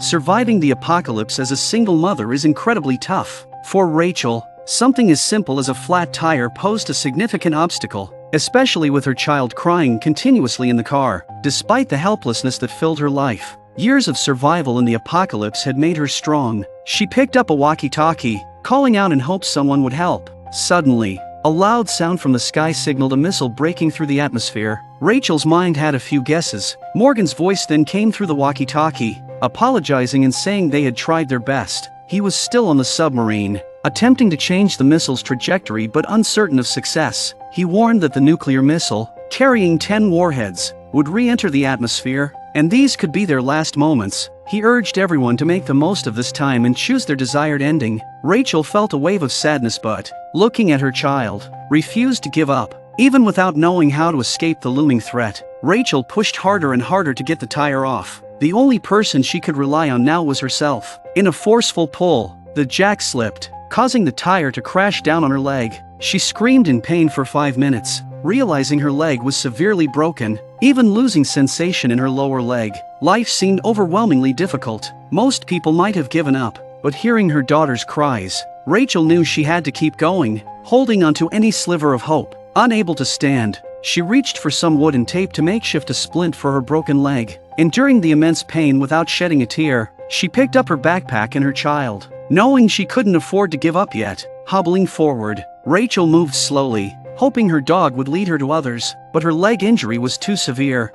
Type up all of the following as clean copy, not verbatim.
surviving the apocalypse as a single mother is incredibly tough. For Rachel, something as simple as a flat tire posed a significant obstacle, especially with her child crying continuously in the car. Despite the helplessness that filled her life, years of survival in the apocalypse had made her strong. She picked up a walkie-talkie, calling out in hopes someone would help. Suddenly, a loud sound from the sky signaled a missile breaking through the atmosphere. Rachel's mind had a few guesses. Morgan's voice then came through the walkie-talkie, apologizing and saying they had tried their best. He was still on the submarine, attempting to change the missile's trajectory but uncertain of success. He warned that the nuclear missile, carrying 10 warheads, would re-enter the atmosphere, and these could be their last moments. He urged everyone to make the most of this time and choose their desired ending. Rachel felt a wave of sadness but, looking at her child, refused to give up. Even without knowing how to escape the looming threat, Rachel pushed harder and harder to get the tire off. The only person she could rely on now was herself. In a forceful pull, the jack slipped, causing the tire to crash down on her leg. She screamed in pain for 5 minutes, realizing her leg was severely broken, even losing sensation in her lower leg. Life seemed overwhelmingly difficult. Most people might have given up, but hearing her daughter's cries, Rachel knew she had to keep going, holding onto any sliver of hope. Unable to stand, she reached for some wood and tape to makeshift a splint for her broken leg. Enduring the immense pain without shedding a tear, she picked up her backpack and her child. Knowing she couldn't afford to give up yet, hobbling forward, Rachel moved slowly, hoping her dog would lead her to others, but her leg injury was too severe.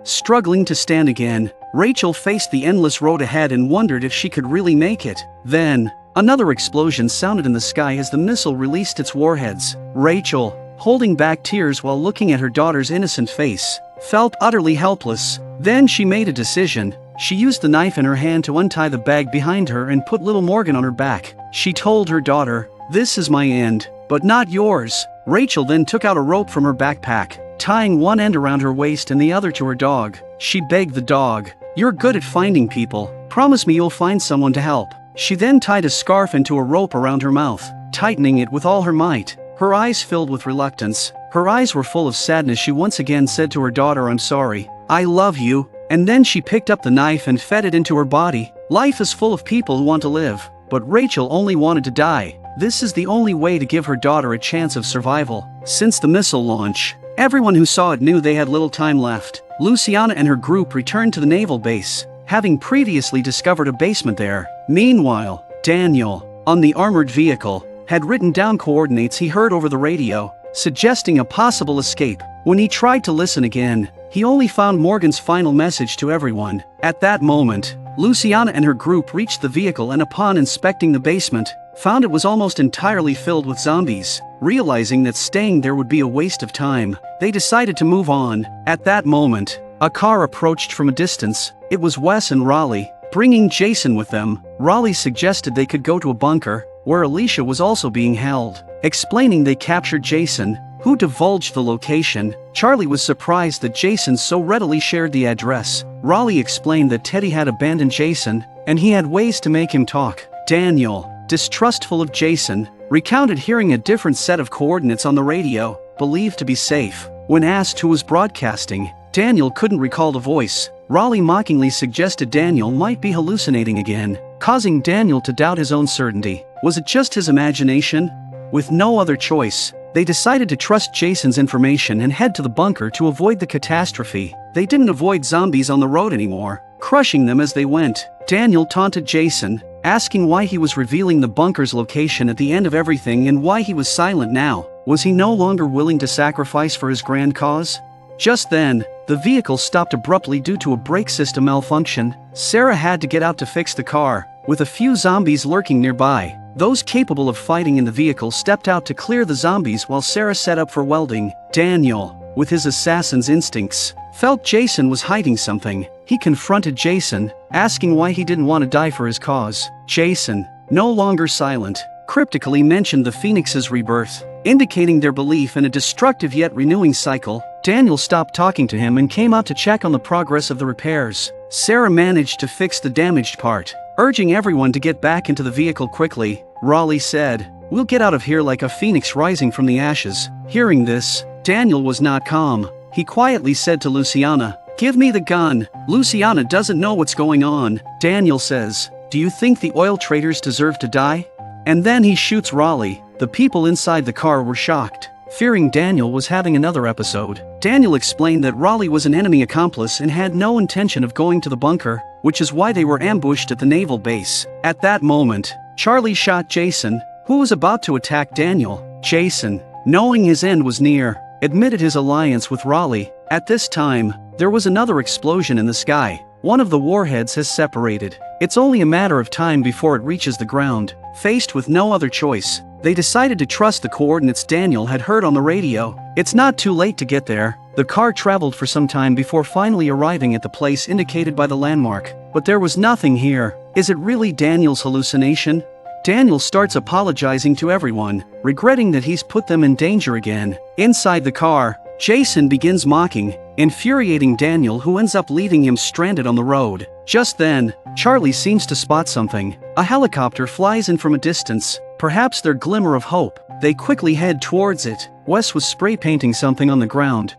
Struggling to stand again, Rachel faced the endless road ahead and wondered if she could really make it. Then, another explosion sounded in the sky as the missile released its warheads. Rachel, holding back tears while looking at her daughter's innocent face, felt utterly helpless. Then she made a decision. She used the knife in her hand to untie the bag behind her and put little Morgan on her back. She told her daughter, "This is my end, but not yours." Rachel then took out a rope from her backpack, tying one end around her waist and the other to her dog. She begged the dog, "You're good at finding people. Promise me you'll find someone to help." She then tied a scarf into a rope around her mouth, tightening it with all her might. Her eyes filled with reluctance. Her eyes were full of sadness. She once again said to her daughter, "I'm sorry. I love you." And then she picked up the knife and fed it into her body. Life is full of people who want to live, but Rachel only wanted to die. This is the only way to give her daughter a chance of survival. Since the missile launch, everyone who saw it knew they had little time left. Luciana and her group returned to the naval base, having previously discovered a basement there. Meanwhile, Daniel, on the armored vehicle, had written down coordinates he heard over the radio, suggesting a possible escape. When he tried to listen again, he only found Morgan's final message to everyone. At that moment, Luciana and her group reached the vehicle and upon inspecting the basement, found it was almost entirely filled with zombies. Realizing that staying there would be a waste of time, they decided to move on. At that moment, a car approached from a distance. It was Wes and Raleigh, bringing Jason with them. Raleigh suggested they could go to a bunker, where Alicia was also being held. Explaining they captured Jason, who divulged the location. Charlie was surprised that Jason so readily shared the address. Raleigh explained that Teddy had abandoned Jason, and he had ways to make him talk. Daniel, distrustful of Jason, recounted hearing a different set of coordinates on the radio, believed to be safe. When asked who was broadcasting, Daniel couldn't recall the voice. Raleigh mockingly suggested Daniel might be hallucinating again, causing Daniel to doubt his own certainty. Was it just his imagination? With no other choice, they decided to trust Jason's information and head to the bunker to avoid the catastrophe. They didn't avoid zombies on the road anymore, crushing them as they went. Daniel taunted Jason, asking why he was revealing the bunker's location at the end of everything and why he was silent now. Was he no longer willing to sacrifice for his grand cause? Just then, the vehicle stopped abruptly due to a brake system malfunction. Sarah had to get out to fix the car, with a few zombies lurking nearby. Those capable of fighting in the vehicle stepped out to clear the zombies while Sarah set up for welding. Daniel, with his assassin's instincts, felt Jason was hiding something. He confronted Jason, asking why he didn't want to die for his cause. Jason, no longer silent, cryptically mentioned the Phoenix's rebirth, indicating their belief in a destructive yet renewing cycle. Daniel stopped talking to him and came out to check on the progress of the repairs. Sarah managed to fix the damaged part, urging everyone to get back into the vehicle quickly. Raleigh said, "We'll get out of here like a phoenix rising from the ashes." Hearing this, Daniel was not calm. He quietly said to Luciana, "Give me the gun. Luciana doesn't know what's going on," Daniel says. "Do you think the oil traders deserve to die?" And then he shoots Raleigh. The people inside the car were shocked, fearing Daniel was having another episode. Daniel explained that Raleigh was an enemy accomplice and had no intention of going to the bunker, which is why they were ambushed at the naval base. At that moment, Charlie shot Jason, who was about to attack Daniel. Jason, knowing his end was near, admitted his alliance with Raleigh. At this time, there was another explosion in the sky. One of the warheads has separated. It's only a matter of time before it reaches the ground. Faced with no other choice, they decided to trust the coordinates Daniel had heard on the radio. It's not too late to get there. The car traveled for some time before finally arriving at the place indicated by the landmark. But there was nothing here. Is it really Daniel's hallucination? Daniel starts apologizing to everyone, regretting that he's put them in danger again. Inside the car, Jason begins mocking, infuriating Daniel, who ends up leaving him stranded on the road. Just then, Charlie seems to spot something. A helicopter flies in from a distance, perhaps their glimmer of hope. They quickly head towards it. Wes was spray painting something on the ground.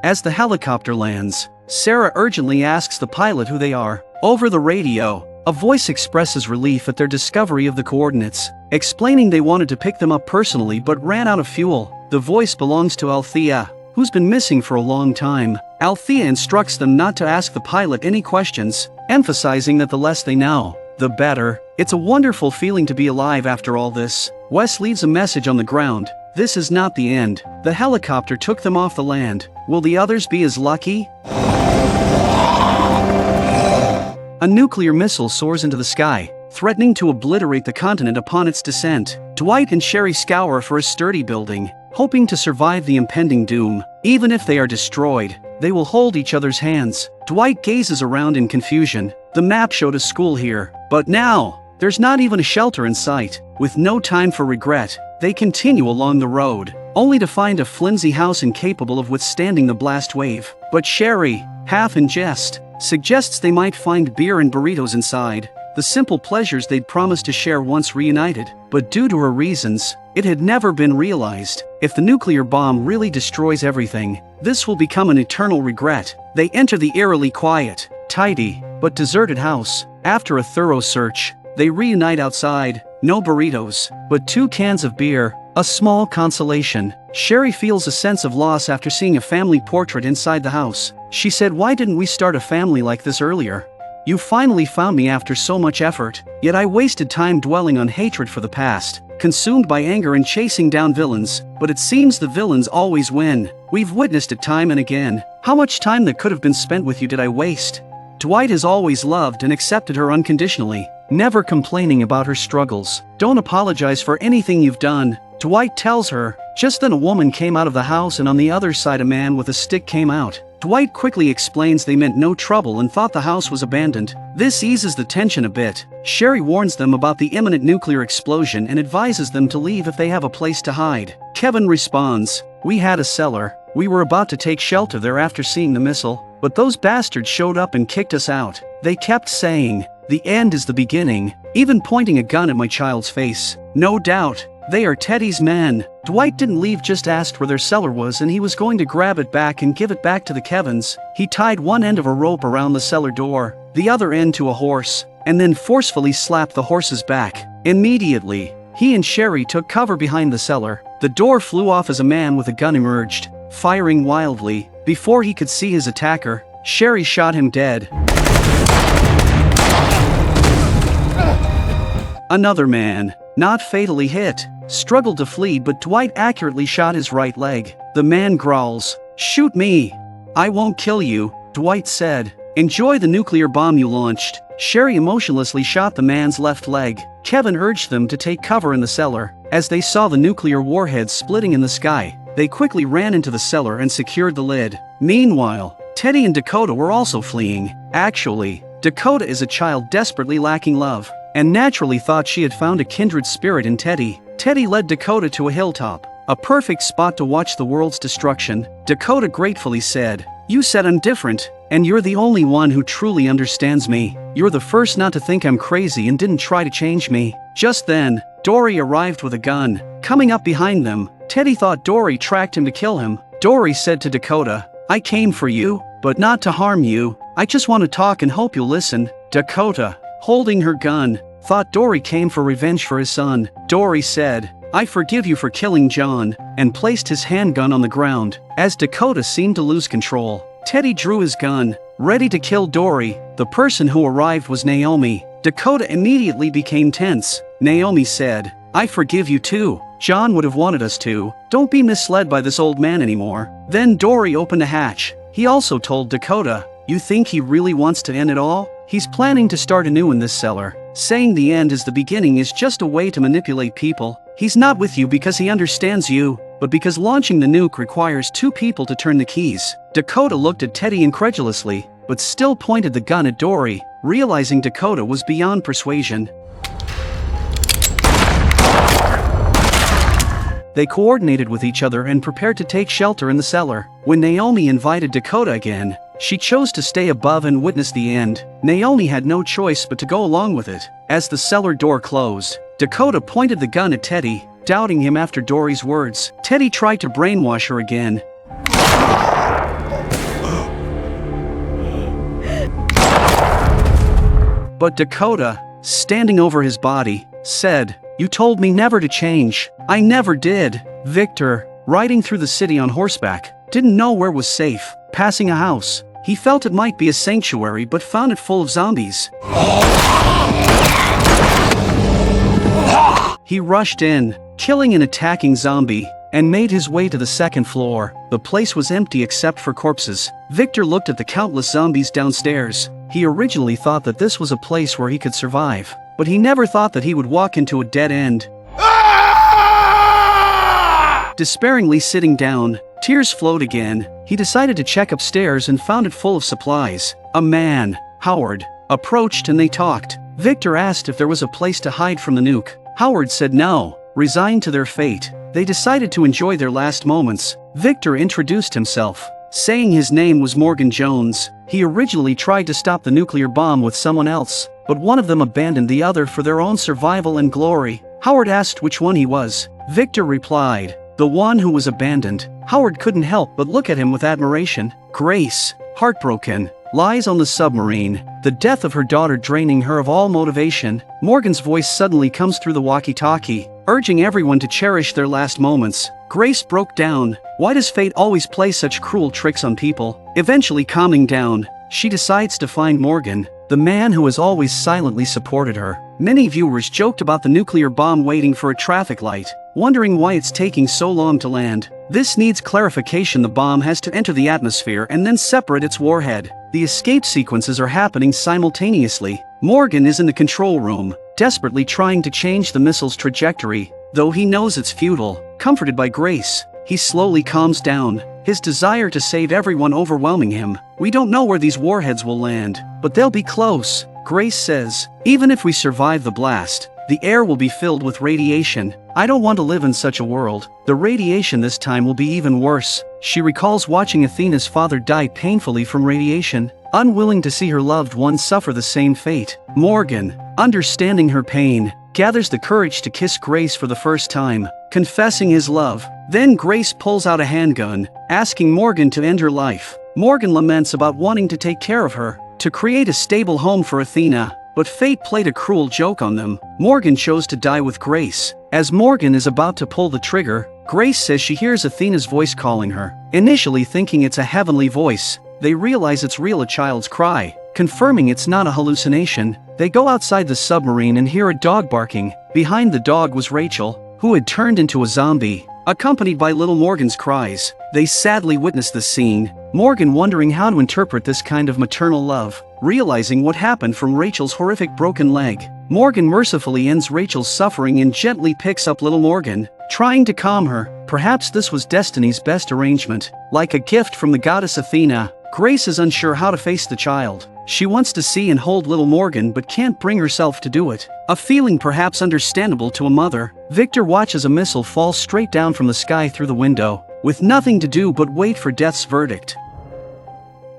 As the helicopter lands, Sarah urgently asks the pilot who they are. Over the radio, a voice expresses relief at their discovery of the coordinates, explaining they wanted to pick them up personally but ran out of fuel. The voice belongs to Althea, who's been missing for a long time. Althea instructs them not to ask the pilot any questions, emphasizing that the less they know, the better. It's a wonderful feeling to be alive after all this. Wes leaves a message on the ground. This is not the end. The helicopter took them off the land. Will the others be as lucky? A nuclear missile soars into the sky, threatening to obliterate the continent upon its descent. Dwight and Sherry scour for a sturdy building, hoping to survive the impending doom. Even if they are destroyed, they will hold each other's hands. Dwight gazes around in confusion. The map showed a school here, but now, there's not even a shelter in sight. With no time for regret, they continue along the road, only to find a flimsy house incapable of withstanding the blast wave. But Sherry, half in jest, suggests they might find beer and burritos inside, the simple pleasures they'd promised to share once reunited. But due to her reasons, it had never been realized. If the nuclear bomb really destroys everything, this will become an eternal regret. They enter the eerily quiet, tidy, but deserted house. After a thorough search, they reunite outside. No burritos, but 2 cans of beer, a small consolation. Sherry feels a sense of loss after seeing a family portrait inside the house. She said, "Why didn't we start a family like this earlier? You finally found me after so much effort, yet I wasted time dwelling on hatred for the past, consumed by anger and chasing down villains, but it seems the villains always win. We've witnessed it time and again. How much time that could have been spent with you did I waste?" Dwight has always loved and accepted her unconditionally, never complaining about her struggles. "Don't apologize for anything you've done," Dwight tells her. Just then a woman came out of the house and on the other side a man with a stick came out. Dwight quickly explains they meant no trouble and thought the house was abandoned. This eases the tension a bit. Sherry warns them about the imminent nuclear explosion and advises them to leave if they have a place to hide. Kevin responds, "We had a cellar. We were about to take shelter there after seeing the missile, but those bastards showed up and kicked us out. They kept saying, 'The end is the beginning,' even pointing a gun at my child's face. No doubt, they are Teddy's men." Dwight didn't leave, just asked where their cellar was and he was going to grab it back and give it back to the Kevins. He tied one end of a rope around the cellar door, the other end to a horse, and then forcefully slapped the horse's back. Immediately, he and Sherry took cover behind the cellar. The door flew off as a man with a gun emerged, firing wildly. Before he could see his attacker, Sherry shot him dead. Another man, not fatally hit, struggled to flee, but Dwight accurately shot his right leg. The man growls, "Shoot me. I won't kill you," Dwight said. "Enjoy the nuclear bomb you launched." Sherry emotionlessly shot the man's left leg. Kevin urged them to take cover in the cellar. As they saw the nuclear warheads splitting in the sky, they quickly ran into the cellar and secured the lid. Meanwhile, Teddy and Dakota were also fleeing. Actually, Dakota is a child desperately lacking love, and naturally thought she had found a kindred spirit in Teddy. Teddy led Dakota to a hilltop, a perfect spot to watch the world's destruction. Dakota gratefully said, "You said I'm different, and you're the only one who truly understands me. You're the first not to think I'm crazy and didn't try to change me." Just then, Dory arrived with a gun. Coming up behind them, Teddy thought Dory tracked him to kill him. Dory said to Dakota, I came for you, but not to harm you. I just want to talk and hope you'll listen. Dakota, holding her gun, thought Dory came for revenge for his son. Dory said, I forgive you for killing John, and placed his handgun on the ground. As Dakota seemed to lose control, Teddy drew his gun, ready to kill Dory. The person who arrived was Naomi. Dakota immediately became tense. Naomi said, I forgive you too. John would have wanted us to. Don't be misled by this old man anymore. Then Dory opened a hatch. He also told Dakota, you think he really wants to end it all? He's planning to start anew in this cellar. Saying the end is the beginning is just a way to manipulate people. He's not with you because he understands you, but because launching the nuke requires 2 people to turn the keys. Dakota looked at Teddy incredulously, but still pointed the gun at Dory, realizing Dakota was beyond persuasion. They coordinated with each other and prepared to take shelter in the cellar. When Naomi invited Dakota again, she chose to stay above and witness the end. Naomi had no choice but to go along with it. As the cellar door closed, Dakota pointed the gun at Teddy, doubting him after Dory's words. Teddy tried to brainwash her again. But Dakota, standing over his body, said, You told me never to change. I never did. Victor, riding through the city on horseback, didn't know where was safe. Passing a house, he felt it might be a sanctuary but found it full of zombies. He rushed in, killing an attacking zombie, and made his way to the 2nd floor. The place was empty except for corpses. Victor looked at the countless zombies downstairs. He originally thought that this was a place where he could survive, but he never thought that he would walk into a dead end. Despairingly sitting down, tears flowed again. He decided to check upstairs and found it full of supplies. A man, Howard, approached and they talked. Victor asked if there was a place to hide from the nuke. Howard said no. Resigned to their fate, they decided to enjoy their last moments. Victor introduced himself, saying his name was Morgan Jones. He originally tried to stop the nuclear bomb with someone else, but one of them abandoned the other for their own survival and glory. Howard asked which one he was. Victor replied, the one who was abandoned. Howard couldn't help but look at him with admiration. Grace, heartbroken, lies on the submarine, the death of her daughter draining her of all motivation. Morgan's voice suddenly comes through the walkie-talkie, urging everyone to cherish their last moments. Grace broke down. Why does fate always play such cruel tricks on people? Eventually calming down, she decides to find Morgan, the man who has always silently supported her. Many viewers joked about the nuclear bomb waiting for a traffic light, wondering why it's taking so long to land. This needs clarification. The bomb has to enter the atmosphere and then separate its warhead. The escape sequences are happening simultaneously. Morgan is in the control room, desperately trying to change the missile's trajectory, though he knows it's futile. Comforted by Grace, he slowly calms down, his desire to save everyone overwhelming him. We don't know where these warheads will land, but they'll be close. Grace says, even if we survive the blast, the air will be filled with radiation. I don't want to live in such a world. The radiation this time will be even worse. She recalls watching Athena's father die painfully from radiation, unwilling to see her loved one suffer the same fate. Morgan, understanding her pain, gathers the courage to kiss Grace for the first time, confessing his love. Then Grace pulls out a handgun, asking Morgan to end her life. Morgan laments about wanting to take care of her, to create a stable home for Athena, but fate played a cruel joke on them. Morgan chose to die with Grace. As Morgan is about to pull the trigger, Grace says she hears Athena's voice calling her. Initially thinking it's a heavenly voice, they realize it's real, a child's cry. Confirming it's not a hallucination, they go outside the submarine and hear a dog barking. Behind the dog was Rachel, who had turned into a zombie, accompanied by little Morgan's cries. They sadly witness the scene, Morgan wondering how to interpret this kind of maternal love. Realizing what happened from Rachel's horrific broken leg, Morgan mercifully ends Rachel's suffering and gently picks up little Morgan, trying to calm her. Perhaps this was destiny's best arrangement. Like a gift from the goddess Athena, Grace is unsure how to face the child. She wants to see and hold little Morgan but can't bring herself to do it. A feeling perhaps understandable to a mother. Victor watches a missile fall straight down from the sky through the window, with nothing to do but wait for death's verdict.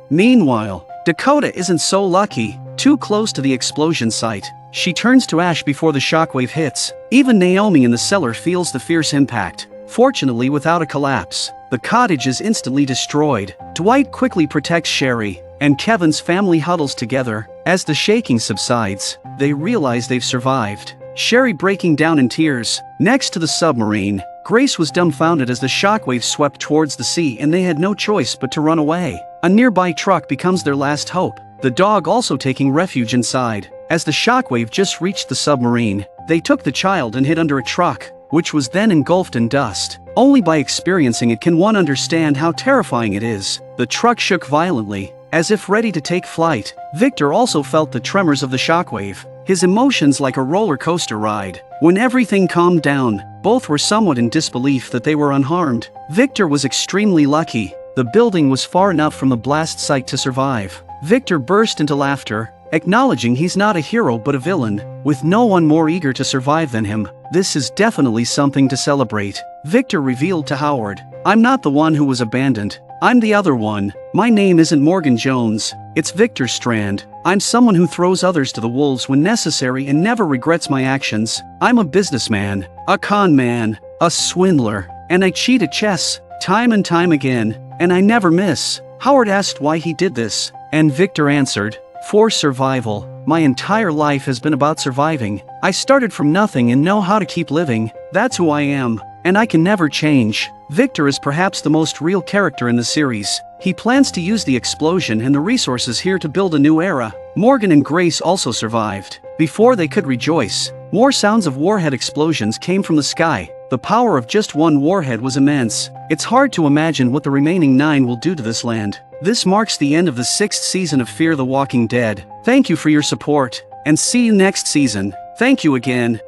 Meanwhile, Dakota isn't so lucky, too close to the explosion site. She turns to ash before the shockwave hits. Even Naomi in the cellar feels the fierce impact, fortunately without a collapse. the cottage is instantly destroyed. Dwight quickly protects Sherry, and Kevin's family huddles together. As the shaking subsides, they realize they've survived. Sherry breaking down in tears. Next to the submarine, Grace was dumbfounded as the shockwave swept towards the sea and they had no choice but to run away. A nearby truck becomes their last hope, the dog also taking refuge inside. As the shockwave just reached the submarine, they took the child and hid under a truck, which was then engulfed in dust. Only by experiencing it can one understand how terrifying it is. The truck shook violently, as if ready to take flight. Victor also felt the tremors of the shockwave, his emotions like a roller coaster ride. When everything calmed down, both were somewhat in disbelief that they were unharmed. Victor was extremely lucky. The building was far enough from the blast site to survive. Victor burst into laughter, acknowledging he's not a hero but a villain, with no one more eager to survive than him. This is definitely something to celebrate. Victor revealed to Howard, "I'm not the one who was abandoned. I'm the other one. My name isn't Morgan Jones. It's Victor Strand. I'm someone who throws others to the wolves when necessary and never regrets my actions. I'm a businessman, a con man, a swindler, and I cheat at chess, time and time again, and I never miss." Howard asked why he did this, and Victor answered, "For survival. My entire life has been about surviving. I started from nothing and know how to keep living. That's who I am, and I can never change." Victor is perhaps the most real character in the series. He plans to use the explosion and the resources here to build a new era. Morgan and Grace also survived. Before they could rejoice, more sounds of warhead explosions came from the sky. The power of just one warhead was immense. It's hard to imagine what the remaining 9 will do to this land. This marks the end of the 6th season of Fear the Walking Dead. Thank you for your support, and see you next season. Thank you again.